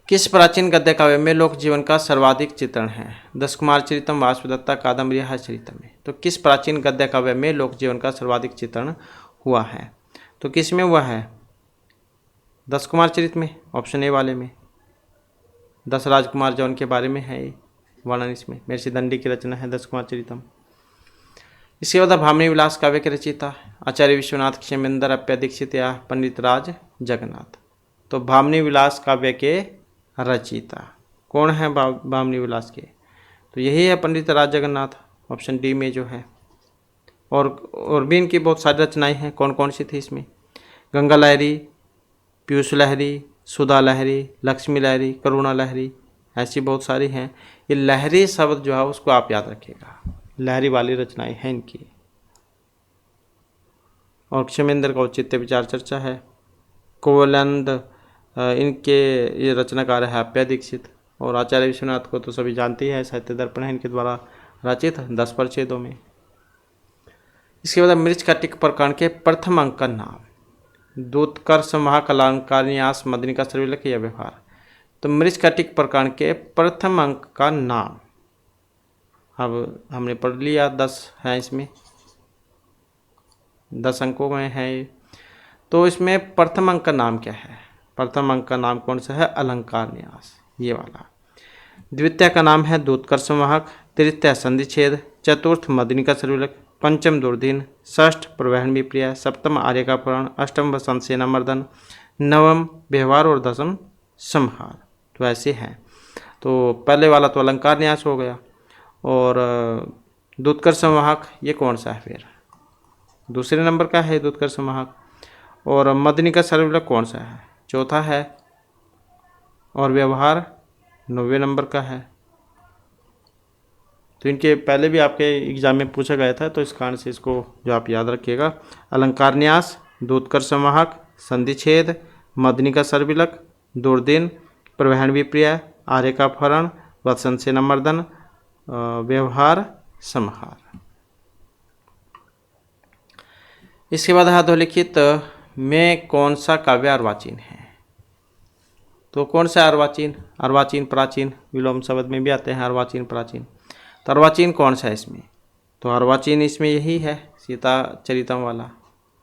किस प्राचीन गद्य काव्य में लोक जीवन का सर्वाधिक चित्रण है, दशकुमार चरितम, वासुदत्ता, कादम्बरी, हर्षचरितम में। तो किस प्राचीन गद्य काव्य में लोक जीवन का सर्वाधिक चित्रण हुआ है, तो किस में हुआ है, दशकुमार चरित में, ऑप्शन ए वाले में। 10 राजकुमार जो उनके बारे में है वर्णन, इसमें महर्षि दंडी की रचना है दशकुमार चरितम। इसके बाद भामिनी विलास काव्य के रचयिता आचार्य विश्वनाथ क्षेमेंद्र, अप्य दीक्षित या पंडित राज जगन्नाथ। तो भामिनी विलास काव्य के रचयिता कौन है, भामिनी विलास के, तो यही है पंडित राज जगन्नाथ, ऑप्शन डी में जो है। और भी इनकी बहुत सारी रचनाएं हैं, कौन कौन सी थी इसमें, गंगा लहरी, पीयूष लहरी, सुधा लहरी, लक्ष्मी लहरी, करुणा लहरी, ऐसी बहुत सारी हैं। ये लहरी शब्द जो है उसको आप याद रखिएगा, लहरी वाली रचनाएं हैं इनकी। और क्षेमेंद्र का औचित्य विचार चर्चा है। कोवलंद इनके ये रचनाकार है अप्य दीक्षित। और आचार्य विश्वनाथ को तो सभी जानते ही हैं, साहित्य दर्पण है इनके द्वारा रचित 10 परिच्छेदों में। इसके बाद मृच कटिक प्रकरण के प्रथम अंक का नाम, दूतकर्ष, महाकलांकारन्यास, मदनिका, सर्विलक या व्यवहार। तो मृच कटिक प्रकरण के प्रथम अंक का नाम, अब हमने पढ़ लिया 10 है इसमें, 10 अंकों में है। तो इसमें प्रथम अंक का नाम क्या है, प्रथम अंक का नाम कौन सा है, अलंकार न्यास, ये वाला। द्वितीय का नाम है दूतकर्ष वाहक, तृतीय संधिछेद, चतुर्थ मदनिका सर्विलक, पंचम दुर्दिन, षष्ठ प्रवहन विप्रिय, सप्तम आर्य का पुराण, अष्टम वसंत सेना मर्दन, नवम व्यवहार और दसम संहार। तो ऐसे हैं। तो पहले वाला तो अलंकार न्यास हो गया। और दूतकर संवाहक ये कौन सा है, फिर दूसरे नंबर का है दूतकर संवाहक। और मदनिका सर्विलक कौन सा है, चौथा है। और व्यवहार 9वें नंबर का है। तो इनके पहले भी आपके एग्जाम में पूछा गया था, तो इस कारण से इसको जो आप याद रखिएगा, अलंकार न्यास, दूतकर संवाहक, संधिछेद, मदनिका सर्विलक, दुर्दिन, प्रवहन विप्रिय, आर्य का अपहरण, वत्संत सेना मर्दन, व्यवहार संहार। इसके बाद अधोलिखित में कौन सा काव्य अर्वाचीन है, तो कौन सा अर्वाचीन, अर्वाचीन प्राचीन विलोम शब्द में भी आते हैं अर्वाचीन प्राचीन। तो अर्वाचीन कौन सा है इसमें, तो अर्वाचीन इसमें यही है सीता चरितम वाला,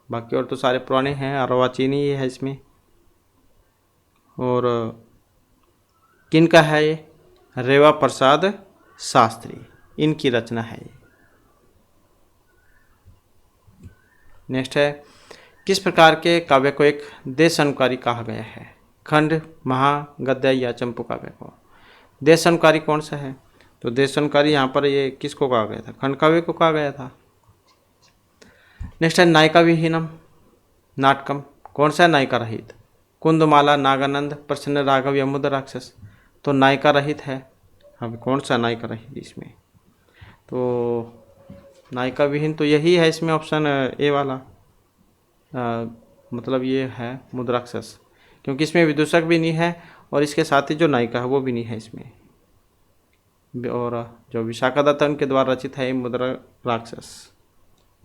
बाकी और तो सारे पुराने हैं, अर्वाचीन ही है इसमें। और किनका है ये, रेवा प्रसाद शास्त्री, इनकी रचना है ये। नेक्स्ट है, किस प्रकार के काव्य को एक देशानुकारी कहा गया है, खंड, महा, गद्य या चंपू काव्य को। देशानुकारी कौन सा है, तो देशनकारी यहाँ पर ये किसको कहा गया था? खंडकाव्य को कहा गया था। नेक्स्ट है नायिका विहीनम नाटकम, कौन सा है नायिका रहित? कुंदमाला, नागानंद, प्रसन्न राघव, यमुद राक्षस। तो नायिका रहित है। अब कौन सा नायिका रहित इसमें? तो नायिका विहीन तो यही है इसमें, ऑप्शन ए वाला। मतलब ये है मुद्राक्षस, क्योंकि इसमें विदूषक भी नहीं है और इसके साथ ही जो नायिका है वो भी नहीं है इसमें। और जो विशाखा दत्त के द्वारा रचित है मुद्रा राक्षस,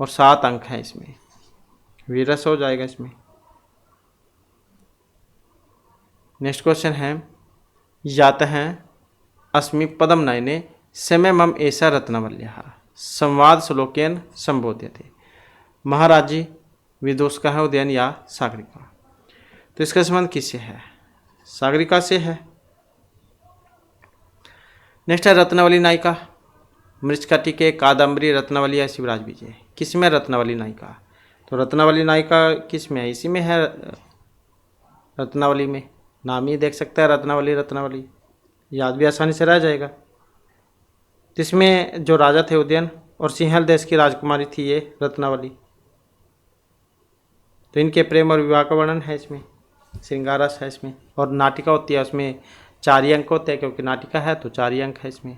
और 7 अंक है इसमें, वीरस हो जाएगा इसमें। नेक्स्ट क्वेश्चन है यात हैं अस्मि पदम नयने समय मम ऐसा रत्नवल्य संवाद श्लोकेन संबोध्यते। महाराजी विदूषक है उदयन या सागरिका? तो इसका संबंध किससे है? सागरिका से है। नेक्स्ट है रत्नावली नायिका, मृच्छकटिके, कादम्बरी, रत्नावली या शिवराज विजय। किस में रत्नावली नायिका? तो रत्नावली नायिका किस में है? इसी में है, रत्नावली में। नाम ही देख सकते हैं रत्नावली, रत्नावली याद भी आसानी से रह जाएगा। इसमें जो राजा थे उदयन और सिंहल देश की राजकुमारी थी ये रत्नावली। तो इनके प्रेम और विवाह का वर्णन है इसमें, श्रृंगार रस है इसमें, और नाटिका होती है उसमें 4 ही अंक होते हैं, क्योंकि नाटिका है तो 4 ही अंक है इसमें।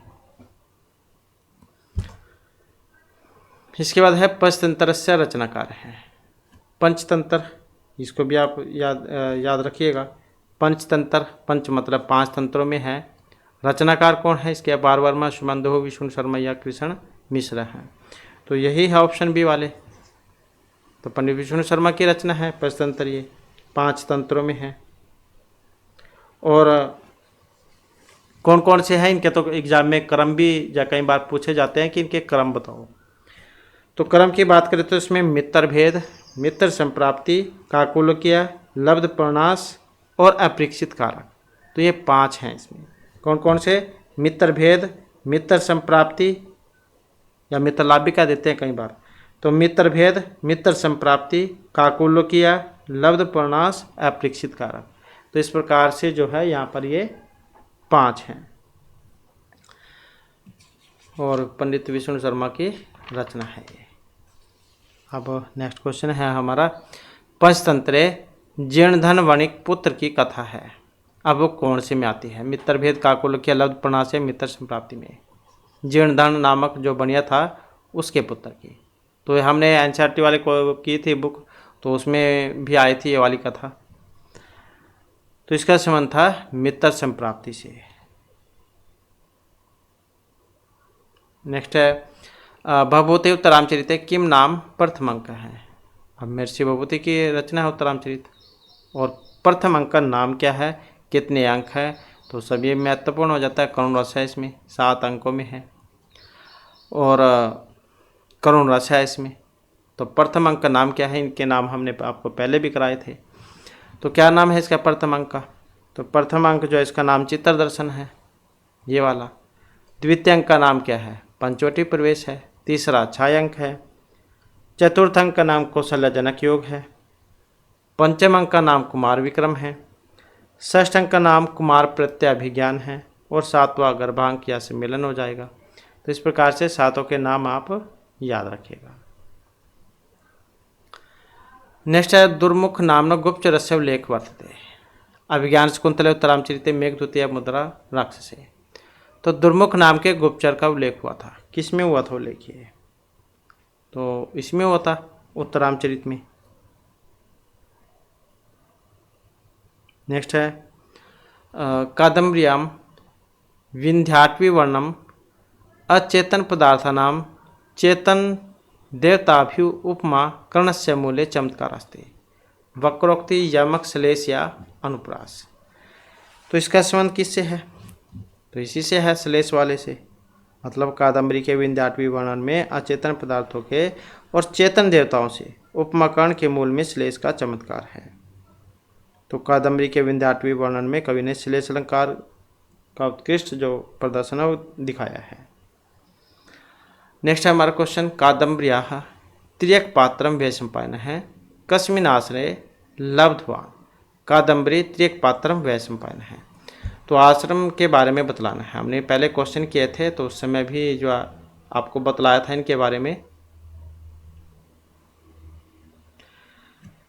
इसके बाद है पंचतंत्र से रचनाकार है। पंचतंत्र, इसको भी आप याद रखिएगा। पंचतंत्र, पंच मतलब 5 तंत्रों में है। रचनाकार कौन है इसके? बार वर्मा, सुमन हो, विष्णु शर्मा या कृष्ण मिश्र हैं। तो यही है ऑप्शन बी वाले। तो पंडित विष्णु शर्मा की रचना है पंचतंत्र, ये 5 तंत्रों में है। और कौन कौन से हैं इनके? तो एग्जाम में क्रम भी या कई बार पूछे जाते हैं कि इनके क्रम बताओ। तो क्रम की बात करें तो इसमें मित्र भेद, मित्र संप्राप्ति, काकुल्य, लब्ध प्रणाश और अपरीक्षित कारक। तो ये 5 हैं इसमें। कौन कौन से? मित्र भेद, मित्र संप्राप्ति या मित्र लाभ भी कह देते हैं कई बार। तो मित्र भेद, मित्र संप्राप्ति, काकुल्य, लब्ध प्रणाश, अपरीक्षित कारक। तो इस प्रकार से जो है यहाँ पर ये 5 हैं, और पंडित विष्णु शर्मा की रचना है ये। अब नेक्स्ट क्वेश्चन है हमारा पंचतंत्रे जीर्णधन वणिक पुत्र की कथा है। अब वो कौन से में आती है? मित्र भेद, काकुल्य, लब्ध प्रणाश, मित्र संप्राप्ति में। जीर्णधन नामक जो बनिया था उसके पुत्र की। तो हमने एनसीईआरटी वाले को की थी बुक, तो उसमें भी आई थी ये वाली कथा। तो इसका संबंध था मित्र संप्राप्ति से। नेक्स्ट है भवभूति उत्तरामचरित किम नाम प्रथम अंक है। अब महर्षि भवभूति की रचना है उत्तरामचरित, और प्रथम अंक का नाम क्या है, कितने अंक है? तो सभी महत्वपूर्ण हो जाता है। करुण रस है इसमें, 7 अंकों में है, और करुण रस है इसमें। तो प्रथम अंक का नाम क्या है? इनके नाम हमने आपको पहले भी कराए थे। तो क्या नाम है इसका प्रथम अंक का? तो प्रथम अंक जो है इसका नाम चित्र दर्शन है, ये वाला। द्वितीय अंक का नाम क्या है? पंचवटी प्रवेश है। तीसरा छाया अंक है। चतुर्थ अंक का नाम कौशल्यजनक योग है। पंचम अंक का नाम कुमार विक्रम है। षष्ठ अंक का नाम कुमार प्रत्याभिज्ञान है, और 7वां गर्भांक या सम्मेलन हो जाएगा। तो इस प्रकार से 7 के नाम आप याद रखिएगा। नेक्स्ट है दुर्मुख नामक गुप्त रस्यव लेख वर्तते। अभिज्ञान शकुंतले उत्तरामचरित मेघदूतीय मुद्रा राक्षसे। तो दुर्मुख नाम के गुप्तचर का उल्लेख हुआ था। किस में हुआ था उल्लेखिए? तो इसमें हुआ था उत्तरामचरित में। नेक्स्ट है कादम्बर्याम विंध्याटवी वर्णम अचेतन पदार्थानाम चेतन देवताभ्यु उपमा कर्णस्य मूले चमत्कारास्ते वक्रोक्ति यमक श्लेष या अनुप्रास। तो इसका संबंध किससे है? तो इसी से है, श्लेष वाले से। मतलब कादम्बरी के विंध्याटवी वर्णन में अचेतन पदार्थों के और चेतन देवताओं से उपमा कर्ण के मूल में श्लेष का चमत्कार है। तो कादम्बरी के विंध्याटवी वर्णन में कवि ने श्लेष अलंकार का उत्कृष्ट जो प्रदर्शन है वो दिखाया है। नेक्स्ट है हमारा क्वेश्चन कादम्बर्याः त्र्यक पात्रम वैशंपायन है कस्मिन् आश्रये लब्ध्वा। कादम्बरी त्र्यक पात्रम वैशंपायन है। तो आश्रम के बारे में बतलाना है। हमने पहले क्वेश्चन किए थे तो उस समय भी जो आपको बतलाया था इनके बारे में।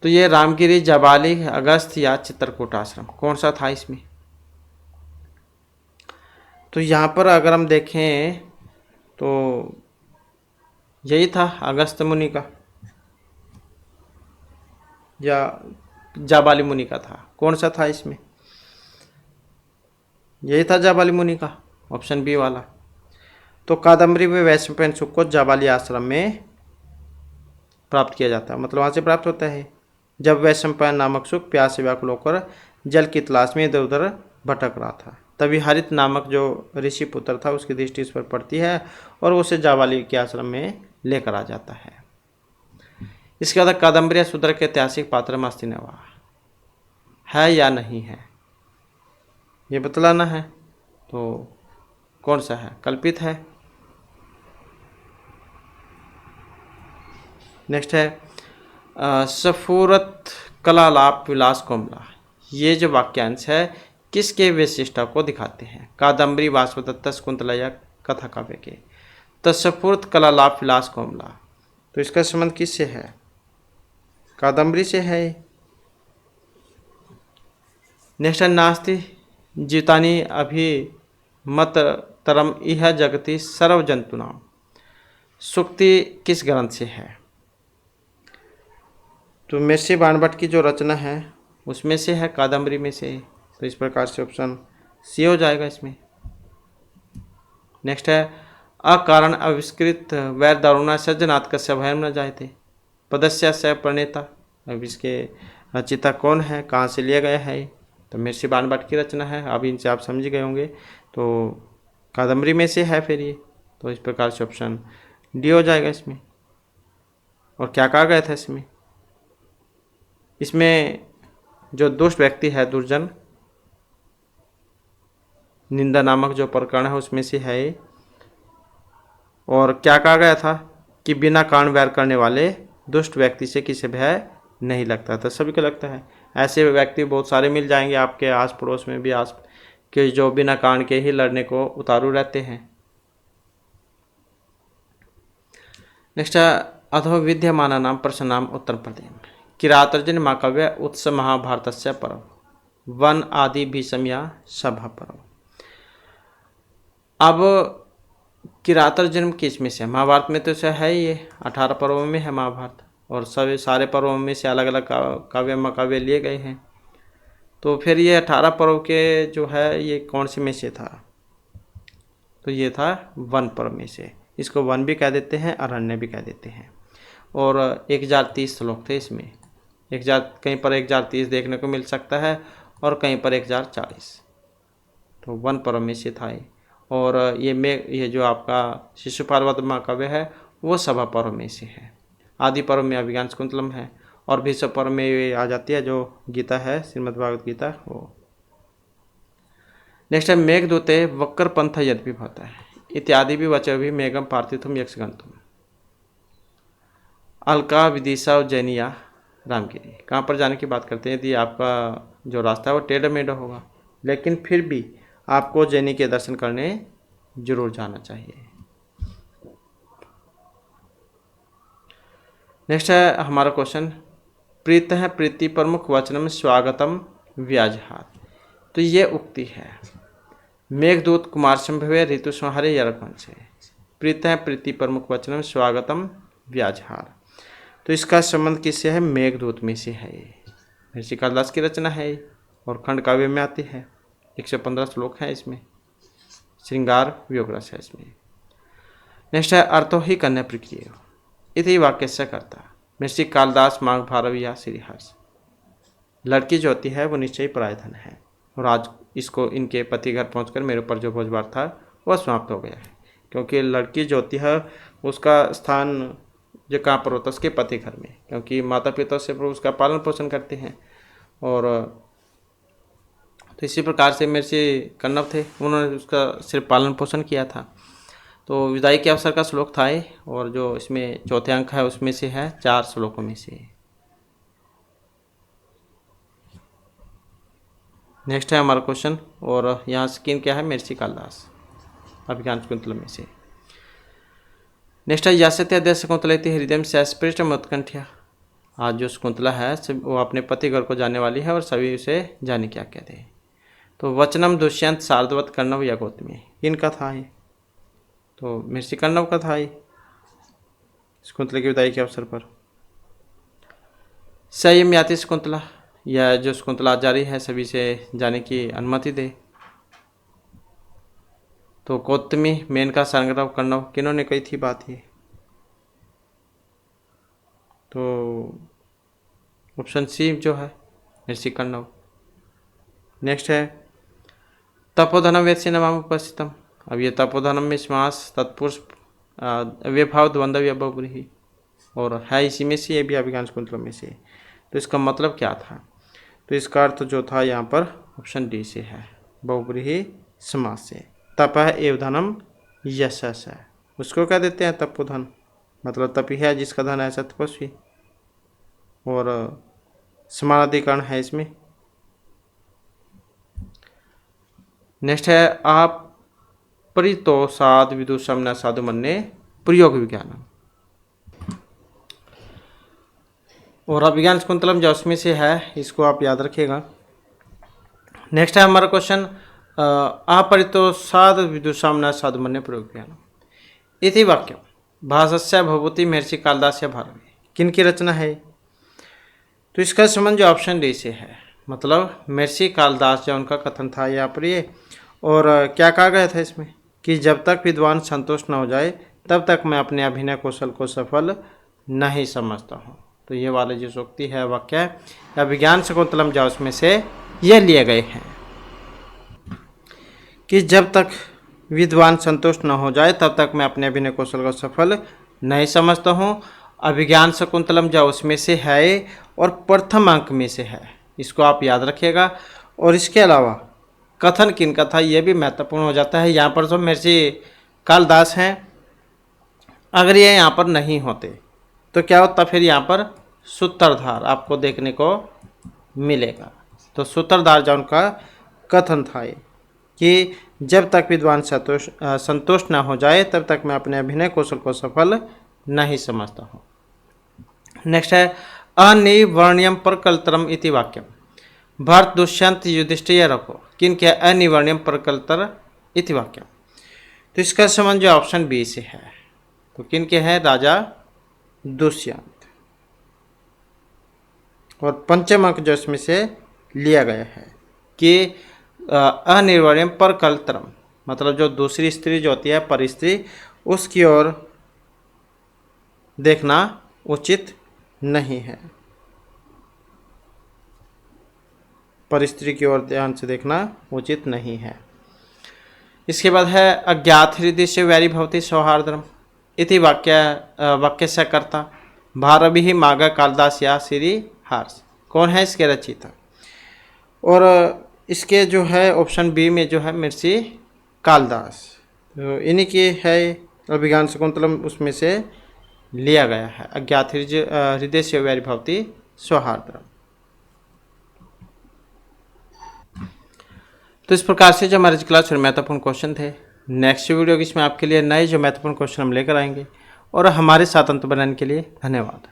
तो ये रामगिरी, जबाली, अगस्त या चित्रकूट आश्रम, कौन सा था इसमें? तो यहाँ पर अगर हम देखें तो यही था अगस्त मुनि का या जाबाली मुनि का था। कौन सा था इसमें? यही था जाबाली मुनि का, ऑप्शन बी वाला। तो कादम्बरी में वैशंपायन सुख को जाबाली आश्रम में प्राप्त किया जाता है, मतलब वहाँ से प्राप्त होता है। जब वैशंपायन नामक सुख प्यास से व्याकुल होकर जल की तलाश में इधर उधर भटक रहा था, तभी हरित नामक जो ऋषि पुत्र था उसकी दृष्टि इस पर पड़ती है और उसे जाबाली के आश्रम में लेकर आ जाता है। इसके बाद कादम्बरी शूद्र के ऐतिहासिक पात्र मस्तिनवा है या नहीं है, ये बतलाना है। तो कौन सा है? कल्पित है। नेक्स्ट है सफूरत कलालाप विलास कोमला, ये जो वाक्यांश है किसके विशिष्टता को दिखाते हैं? कादम्बरी, वासवदत्त, शकुंतला या कथा काव्य के। तो सफूरत कलालाप विलास कोमला, तो इसका संबंध किससे है? कादम्बरी से है। नेक्स्ट है नास्ति जीतानी अभि मत तरम इह जगति सर्व जंतुनाम, सूक्ति किस ग्रंथ से है? तो महर्षि बाणभट्ट की जो रचना है उसमें से है, कादम्बरी में से। तो इस प्रकार से ऑप्शन सी हो जाएगा इसमें। नेक्स्ट है अकारण आविष्कृत वैर दारुणा सज्जनात् कस्य भयम न जायते, पदस्य स प्रणेता। अब इसके रचिता कौन है, कहाँ से लिया गया है? तो महर्षि बाणभट्ट की रचना है। अब इनसे आप समझ गए होंगे, तो कादम्बरी में से है फिर ये। तो इस प्रकार से ऑप्शन डी हो जाएगा इसमें। और क्या कहा गया था इसमें? इसमें जो दुष्ट व्यक्ति है, दुर्जन निंदा नामक जो प्रकरण है उसमें से है ये। और क्या कहा गया था कि बिना कारण वैर करने वाले दुष्ट व्यक्ति से किसी भय नहीं लगता था, सभी को लगता है। ऐसे व्यक्ति बहुत सारे मिल जाएंगे आपके आस पड़ोस में भी, आस के जो बिना कारण के ही लड़ने को उतारू रहते हैं। नेक्स्ट अथो विद्यमान नाम प्रश्नाम उत्तर प्रदेश किरातर्जन महाकाव्य उत्सव महाभारत से पर्व वन आदि भीषम या सभा पर्व। अब किरातर जन्म किस में से? महाभारत में तो से है, ये 18 पर्वों में है महाभारत, और सभी सारे पर्वों में से अलग अलग काव्य महाकाव्य लिए गए हैं। तो फिर ये 18 पर्व के जो है ये कौन से में से था? तो ये था वन पर्व में से। इसको वन भी कह देते हैं, अरण्य भी कह देते हैं। और 1030 श्लोक थे इसमें। कहीं पर 1030 देखने को मिल सकता है और कहीं पर 1040। तो वन पर्व में से था ये। और ये जो आपका शिशु पार्वत महाकाव्य है वो सभा पर्व में से है। आदि पर्व में अभिज्ञान शाकुंतलम है, और भीष्म पर्व में ये आ जाती है जो गीता है, श्रीमद् भागवत गीता वो। नेक्स्ट है मेघदूते वक्र पंथ यद्य होता है इत्यादि भी वच भी मेघम पार्थितुम यक्षगंतुम अलका विदिशा जैनिया रामगिरी। कहाँ पर जाने की बात करते हैं? यदि आपका जो रास्ता है वो टेढ़ा मेढ़ा होगा, लेकिन फिर भी आपको जैनी के दर्शन करने जरूर जाना चाहिए। नेक्स्ट है हमारा क्वेश्चन प्रीत है प्रीति प्रमुख वचनम स्वागतम व्याजहार। तो ये उक्ति है मेघदूत कुमार संभवे ऋतु संहारे यरकन से। प्रीत है प्रीति प्रमुख वचनम स्वागतम व्याजहार, तो इसका संबंध किससे है? मेघदूत में से है। ये महर्षि कालिदास की रचना है और खंड काव्य में आती है। 115 श्लोक हैं इसमें, श्रृंगार वियोग रस है इसमें। नेक्स्ट है अर्थो ही कन्या प्रक्रिय इति वाक्य से करता महर्षि कालिदास माघ भारव या श्रीहर्ष। लड़की जो होती है वो निश्चय परायधन है, और आज इसको इनके पति घर पहुंचकर मेरे ऊपर जो भोजवार था वह समाप्त हो गया है, क्योंकि लड़की जो होती है उसका स्थान जो कहाँ पर होता है? उसके पति घर में, क्योंकि माता पिता से उसका पालन पोषण करते हैं। और तो इसी प्रकार से महर्षि कण्व थे, उन्होंने उसका सिर्फ पालन पोषण किया था। तो विदाई के अवसर का श्लोक था ये, और जो इसमें चौथे अंक है उसमें से है 4 श्लोकों में से। नेक्स्ट है हमारा क्वेश्चन, और यहाँ स्किन क्या है, महर्षि कालिदास अभिज्ञान शकुंतलम में से। नेक्स्ट है यास्यते अद्य शकुंतलेति हृदयं सस्पृष्टम् उत्कंठया। आज जो शकुंतला है वो अपने पति घर को जाने वाली है और सभी उसे जाने क्या कहते हैं। तो वचनम दुष्यंत शार्दवत कर्णव या गौतमी, किनका था ये? तो महर्षि कर्णव का था ये, शकुंतला की विदाई के अवसर पर। संयम याति शकुंतला, यह जो शकुंतला जा रही है सभी से जाने की अनुमति दे। तो गौतमी, मेनका, संग्रव, कर्णव, किन्होंने कही थी बात ये? तो ऑप्शन सी जो है महर्षि कर्णव। नेक्स्ट है तपोधनम वेत्स्य नमाम उपस्थितम। अब ये तपोधनम में समास तत्पुरुष व्यभाव द्वंद्व बहुब्रीहि, और है इसी में से, ये भी अभिज्ञान शकुंतलम में से। तो इसका मतलब क्या था? तो इसका अर्थ जो था यहाँ पर ऑप्शन डी से है, बहुब्रीहि समास से। तप एव धनम यशस है, उसको क्या देते हैं? तपोधन, मतलब तपी है जिसका धन है तपस्वी, और समानाधिकरण है इसमें। नेक्स्ट है आप परितोषाद विदुषम न साधु मन्ये प्रयोग विज्ञानम, और अभिज्ञान शकुंतलम जो उसमें से है, इसको आप याद रखिएगा। नेक्स्ट है हमारा क्वेश्चन अपरितोषाद विदुषम न साधु मन्ये प्रयोग विज्ञानम इति वाक्यम भाषस्य भवति महर्षि कालिदास्य भारवी, किन की रचना है? तो इसका संबंध जो ऑप्शन डी से है, मतलब महर्षि कालिदास जो उनका कथन था यहाँ पर ये। और क्या कहा गया था इसमें कि जब तक विद्वान संतुष्ट न हो जाए तब तक मैं अपने अभिनय कौशल को सफल नहीं समझता हूँ। तो ये वाले जो सूक्ति है वाक्य है अभिज्ञान शकुंतलम जो उसमें से ये लिए गए हैं कि जब तक विद्वान संतुष्ट न हो जाए तब तक मैं अपने अभिनय कौशल को सफल नहीं समझता हूँ। अभिज्ञान शकुंतलम जो उसमें से है और प्रथम अंक में से है, इसको आप याद रखिएगा। और इसके अलावा कथन किनका था ये भी महत्वपूर्ण हो जाता है। यहाँ पर जो महर्षि कालिदास हैं, अगर ये यहाँ पर नहीं होते तो क्या होता, फिर यहाँ पर सूत्रधार आपको देखने को मिलेगा। तो सूत्रधार जो उनका कथन था ये कि जब तक विद्वान संतुष्ट न हो जाए तब तक मैं अपने अभिनय कौशल को सफल नहीं समझता हूँ। नेक्स्ट है अनिवर्ण्यम प्रकल्तरम इति वाक्यम भरत दुष्यंत युधिष्ठिर रखो, किन क्या अनिवर्ण्यम प्रकल्तर इति वाक्यम। तो इसका संबंध जो ऑप्शन बी से है, तो किन के हैं? राजा दुष्यंत। और पंचम अंक जो इसमें से लिया गया है कि अनिर्वर्ण्यम प्रकल्तरम, मतलब जो दूसरी स्त्री जो होती है परिस्त्री, उसकी ओर देखना उचित नहीं है। परिस्त्री की ओर ध्यान से देखना उचित नहीं है। इसके बाद है अज्ञात हृदय से वैरी भवती सौहार्द्रम इति वाक्य से कर्ता भारवी माग कालिदास या श्री हार्स, कौन है इसके रचयिता? और इसके जो है ऑप्शन बी में जो है महर्षि कालिदास, तो इन्हीं की है अभिज्ञान शकुंतलम उसमें से लिया गया है। अज्ञात हृदय से वैरी भवती सौहार्द्रम। तो इस प्रकार से जो हमारे क्लास में महत्वपूर्ण क्वेश्चन थे, नेक्स्ट वीडियो इसमें आपके लिए नए जो महत्वपूर्ण क्वेश्चन हम लेकर आएंगे। और हमारे साथ अंत बनाने के लिए धन्यवाद।